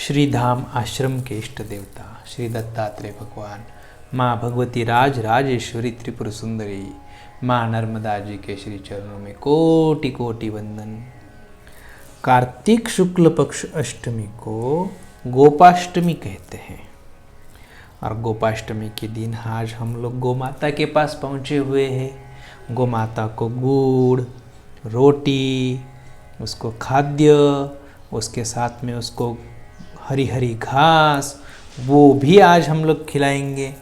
श्री धाम आश्रम के इष्ट देवता श्री दत्तात्रेय भगवान, माँ भगवती राज राजेश्वरी त्रिपुर सुंदरी, माँ नर्मदा जी के श्री चरणों में कोटि कोटि वंदन। कार्तिक शुक्ल पक्ष अष्टमी को गोपाष्टमी कहते हैं और गोपाष्टमी के दिन आज हम लोग गौ माता के पास पहुँचे हुए हैं। गौ माता को गुड़, रोटी, उसको खाद्य, उसके साथ में उसको हरी हरी घास, वो भी आज हम लोग खिलाएंगे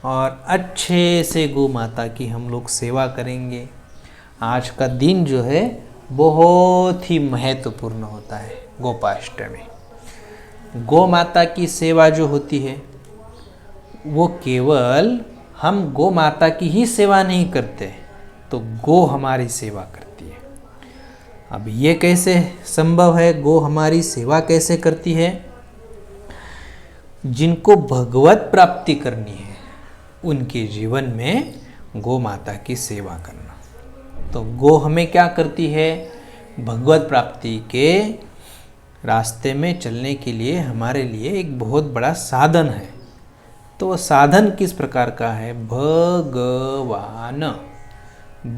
और अच्छे से गौ माता की हम लोग सेवा करेंगे। आज का दिन जो है बहुत ही महत्वपूर्ण होता है गोपाष्टमी। गौ माता की सेवा जो होती है वो केवल हम गौ माता की ही सेवा नहीं करते, तो गौ हमारी सेवा करती है। अब ये कैसे संभव है? गौ हमारी सेवा कैसे करती है? जिनको भगवत प्राप्ति करनी है उनके जीवन में गौ माता की सेवा करना। तो गौ हमें क्या करती है? भगवत प्राप्ति के रास्ते में चलने के लिए हमारे लिए एक बहुत बड़ा साधन है। तो वह साधन किस प्रकार का है? भगवान।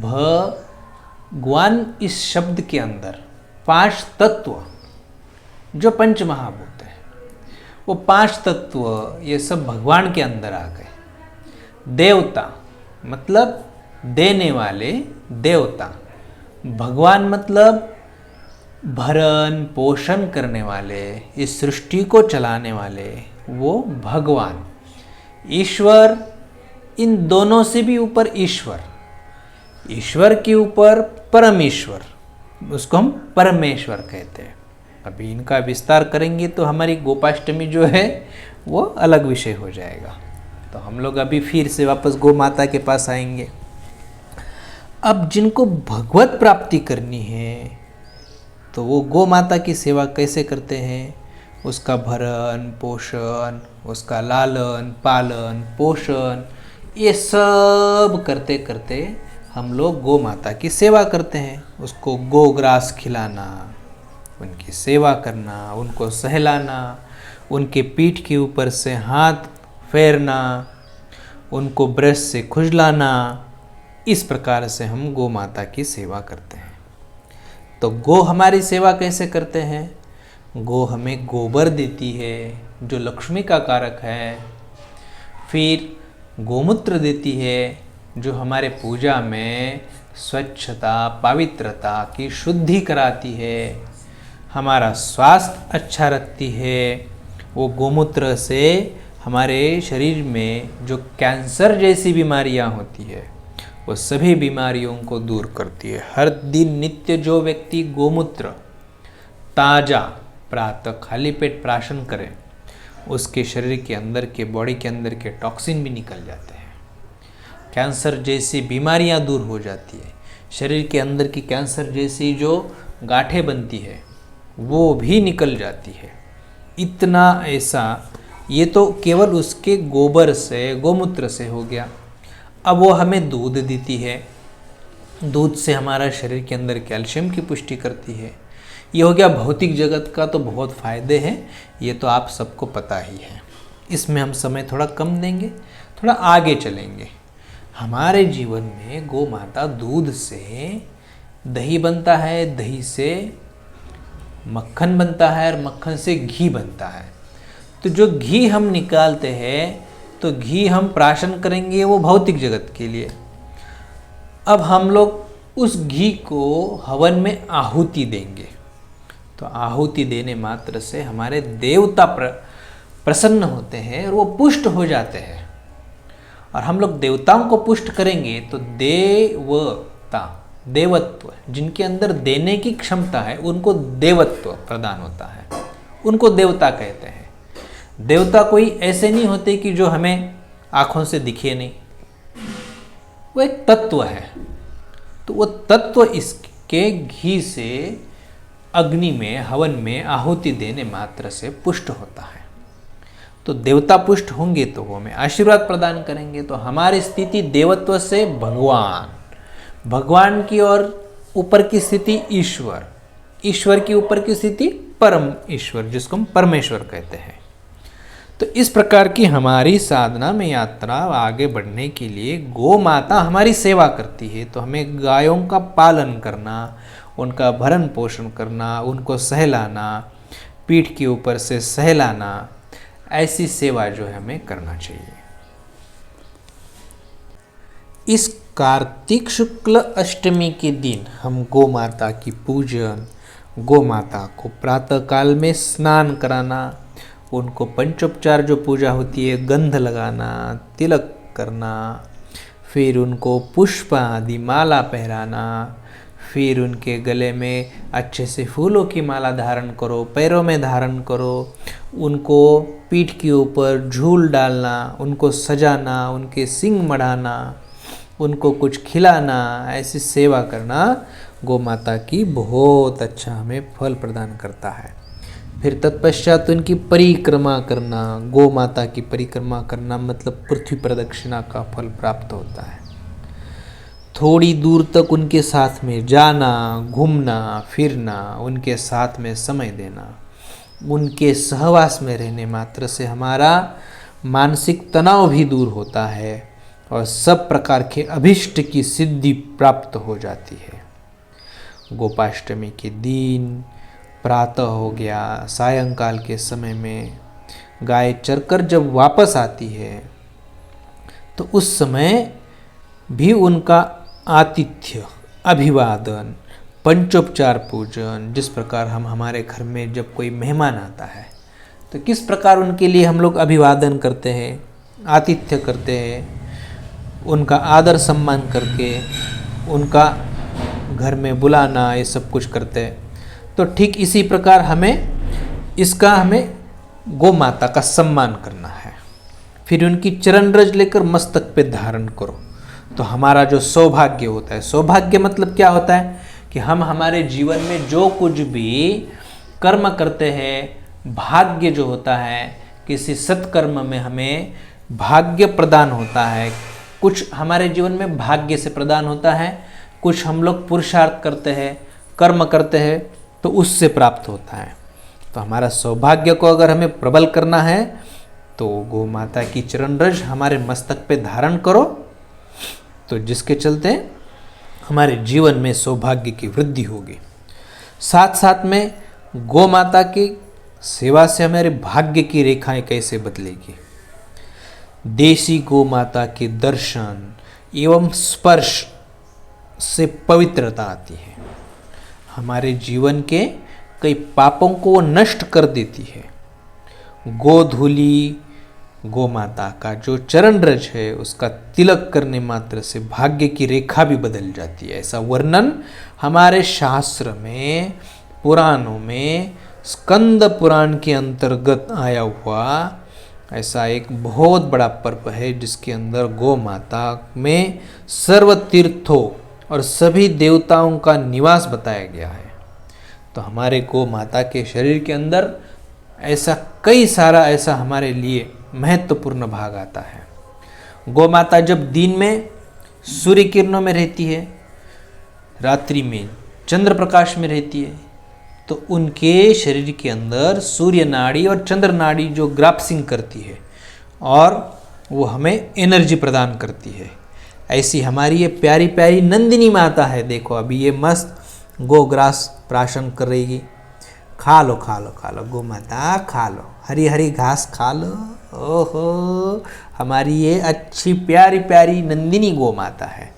भगवान इस शब्द के अंदर 5 तत्व जो पंच महाभूत है, वो 5 तत्व ये सब भगवान के अंदर आ गए। देवता मतलब देने वाले देवता, भगवान मतलब भरण पोषण करने वाले, इस सृष्टि को चलाने वाले, वो भगवान। ईश्वर, इन दोनों से भी ऊपर ईश्वर, ईश्वर के ऊपर परमेश्वर, उसको हम परमेश्वर कहते हैं। अभी इनका विस्तार करेंगे तो हमारी गोपाष्टमी जो है वो अलग विषय हो जाएगा। तो हम लोग अभी फिर से वापस गौ माता के पास आएंगे। अब जिनको भगवत प्राप्ति करनी है तो वो गौ माता की सेवा कैसे करते हैं? उसका भरण पोषण, उसका लालन पालन पोषण, ये सब करते करते हम लोग गौ माता की सेवा करते हैं। उसको गोग्रास खिलाना, उनकी सेवा करना, उनको सहलाना, उनके पीठ के ऊपर से हाथ फेरना, उनको ब्रश से खुजलाना, इस प्रकार से हम गौ माता की सेवा करते हैं। तो गौ हमारी सेवा कैसे करते हैं? गौ हमें गोबर देती है जो लक्ष्मी का कारक है। फिर गोमूत्र देती है जो हमारे पूजा में स्वच्छता पवित्रता की शुद्धि कराती है, हमारा स्वास्थ्य अच्छा रखती है। वो गोमूत्र से हमारे शरीर में जो कैंसर जैसी बीमारियां होती है वो सभी बीमारियों को दूर करती है। हर दिन नित्य जो व्यक्ति गोमूत्र ताज़ा प्रातः खाली पेट प्राशन करे, उसके शरीर के अंदर के बॉडी के अंदर के टॉक्सिन भी निकल जाते हैं, कैंसर जैसी बीमारियां दूर हो जाती है, शरीर के अंदर की कैंसर जैसी जो गांठें बनती है वो भी निकल जाती है। इतना ऐसा, ये तो केवल उसके गोबर से गोमूत्र से हो गया। अब वो हमें दूध देती है, दूध से हमारा शरीर के अंदर कैल्शियम की पुष्टि करती है। ये हो गया भौतिक जगत का, तो बहुत फ़ायदे हैं, ये तो आप सबको पता ही है। इसमें हम समय थोड़ा कम देंगे, थोड़ा आगे चलेंगे। हमारे जीवन में गौ माता दूध से दही बनता है, दही से मक्खन बनता है और मक्खन से घी बनता है। तो जो घी हम निकालते हैं तो घी हम प्राशन करेंगे वो भौतिक जगत के लिए। अब हम लोग उस घी को हवन में आहुति देंगे, तो आहुति देने मात्र से हमारे देवता प्रसन्न होते हैं और वो पुष्ट हो जाते हैं। और हम लोग देवताओं को पुष्ट करेंगे तो देवता, देवत्व, जिनके अंदर देने की क्षमता है उनको देवत्व प्रदान होता है, उनको देवता कहते हैं। देवता कोई ऐसे नहीं होते कि जो हमें आँखों से दिखे नहीं, वो एक तत्व है। तो वो तत्व इसके घी से अग्नि में हवन में आहुति देने मात्र से पुष्ट होता है। तो देवता पुष्ट होंगे तो वो हमें आशीर्वाद प्रदान करेंगे। तो हमारी स्थिति देवत्व से भगवान, भगवान की और ऊपर की स्थिति ईश्वर, ईश्वर की ऊपर की स्थिति परम ईश्वर, जिसको हम परमेश्वर कहते हैं। तो इस प्रकार की हमारी साधना में यात्रा आगे बढ़ने के लिए गौ माता हमारी सेवा करती है। तो हमें गायों का पालन करना, उनका भरण पोषण करना, उनको सहलाना, पीठ के ऊपर से सहलाना, ऐसी सेवा जो है हमें करना चाहिए। इस कार्तिक शुक्ल अष्टमी के दिन हम गौ माता की पूजन, गौ माता को प्रातः काल में स्नान कराना, उनको पंचोपचार जो पूजा होती है, गंध लगाना, तिलक करना, फिर उनको पुष्प आदि माला पहराना, फिर उनके गले में अच्छे से फूलों की माला धारण करो, पैरों में धारण करो, उनको पीठ के ऊपर झूल डालना, उनको सजाना, उनके सींग मढ़ाना, उनको कुछ खिलाना, ऐसी सेवा करना गौ माता की बहुत अच्छा हमें फल प्रदान करता है। फिर तत्पश्चात उनकी परिक्रमा करना, गौ माता की परिक्रमा करना मतलब पृथ्वी प्रदक्षिणा का फल प्राप्त होता है। थोड़ी दूर तक उनके साथ में जाना, घूमना फिरना, उनके साथ में समय देना, उनके सहवास में रहने मात्र से हमारा मानसिक तनाव भी दूर होता है और सब प्रकार के अभिष्ट की सिद्धि प्राप्त हो जाती है। गोपाष्टमी के दिन प्रातः हो गया, सायंकाल के समय में गाय चरकर जब वापस आती है तो उस समय भी उनका आतिथ्य, अभिवादन, पंचोपचार पूजन, जिस प्रकार हम हमारे घर में जब कोई मेहमान आता है तो किस प्रकार उनके लिए हम लोग अभिवादन करते हैं, आतिथ्य करते हैं, उनका आदर सम्मान करके उनका घर में बुलाना, ये सब कुछ करते हैं। तो ठीक इसी प्रकार हमें गौ माता का सम्मान करना है। फिर उनकी चरण रज लेकर मस्तक पे धारण करो। तो हमारा जो सौभाग्य होता है, सौभाग्य मतलब क्या होता है कि हम हमारे जीवन में जो कुछ भी कर्म करते हैं, भाग्य जो होता है, किसी सत्कर्म में हमें भाग्य प्रदान होता है। कुछ हमारे जीवन में भाग्य से प्रदान होता है, कुछ हम लोग पुरुषार्थ करते हैं, कर्म करते हैं तो उससे प्राप्त होता है। तो हमारा सौभाग्य को अगर हमें प्रबल करना है तो गौ माता की चरण रज हमारे मस्तक पे धारण करो, तो जिसके चलते हमारे जीवन में सौभाग्य की वृद्धि होगी। साथ साथ में गौ माता की सेवा से हमारे भाग्य की रेखाएं कैसे बदलेगी। देसी गौ माता के दर्शन एवं स्पर्श से पवित्रता आती है, हमारे जीवन के कई पापों को वो नष्ट कर देती है। गोधूली गौ माता का जो चरण रज है उसका तिलक करने मात्र से भाग्य की रेखा भी बदल जाती है। ऐसा वर्णन हमारे शास्त्र में, पुराणों में, स्कंद पुराण के अंतर्गत आया हुआ ऐसा एक बहुत बड़ा पर्व है जिसके अंदर गौ माता में सर्व तीर्थों और सभी देवताओं का निवास बताया गया है। तो हमारे गौ माता के शरीर के अंदर ऐसा कई सारा ऐसा हमारे लिए महत्वपूर्ण भाग आता है। गौ माता जब दिन में सूर्य किरणों में रहती है, रात्रि में चंद्र प्रकाश में रहती है, तो उनके शरीर के अंदर सूर्य नाड़ी और चंद्र नाड़ी जो ग्राफ्सिंग करती है और वो हमें एनर्जी प्रदान करती है। ऐसी हमारी ये प्यारी प्यारी नंदिनी माता है। देखो अभी ये मस्त गोग्रास प्राशन कर रही। खा लो खा लो खा लो गौ माता, खा लो हरी हरी घास खा लो। ओहो, हमारी ये अच्छी प्यारी प्यारी नंदिनी गौ माता है,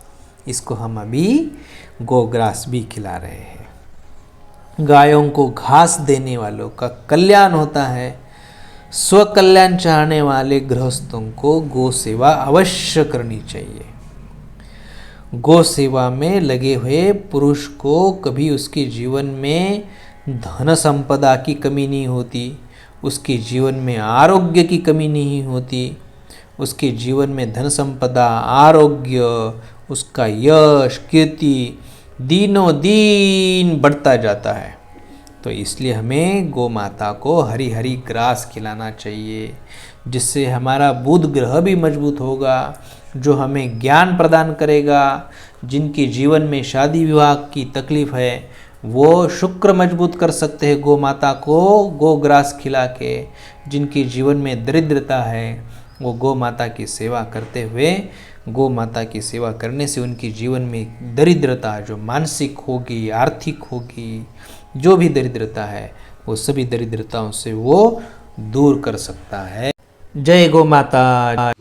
इसको हम अभी गोग्रास भी खिला रहे हैं। गायों को घास देने वालों का कल्याण होता है। स्वकल्याण चाहने वाले गृहस्थों को गौ सेवा अवश्य करनी चाहिए। गौ सेवा में लगे हुए पुरुष को कभी उसके जीवन में धन संपदा की कमी नहीं होती, उसके जीवन में आरोग्य की कमी नहीं होती। उसके जीवन में धन संपदा, आरोग्य, उसका यश, कीर्ति दिनों दिन बढ़ता जाता है। तो इसलिए हमें गौ माता को हरी हरी ग्रास खिलाना चाहिए, जिससे हमारा बुध ग्रह भी मजबूत होगा, जो हमें ज्ञान प्रदान करेगा। जिनके जीवन में शादी विवाह की तकलीफ है वो शुक्र मजबूत कर सकते हैं गौ माता को गोग्रास खिला के। जिनकी जीवन में दरिद्रता है वो गौ माता की सेवा करते हुए, गौ माता की सेवा करने से उनकी जीवन में दरिद्रता जो मानसिक होगी, आर्थिक होगी, जो भी दरिद्रता है वो सभी दरिद्रताओं से वो दूर कर सकता है। जय गौ माता।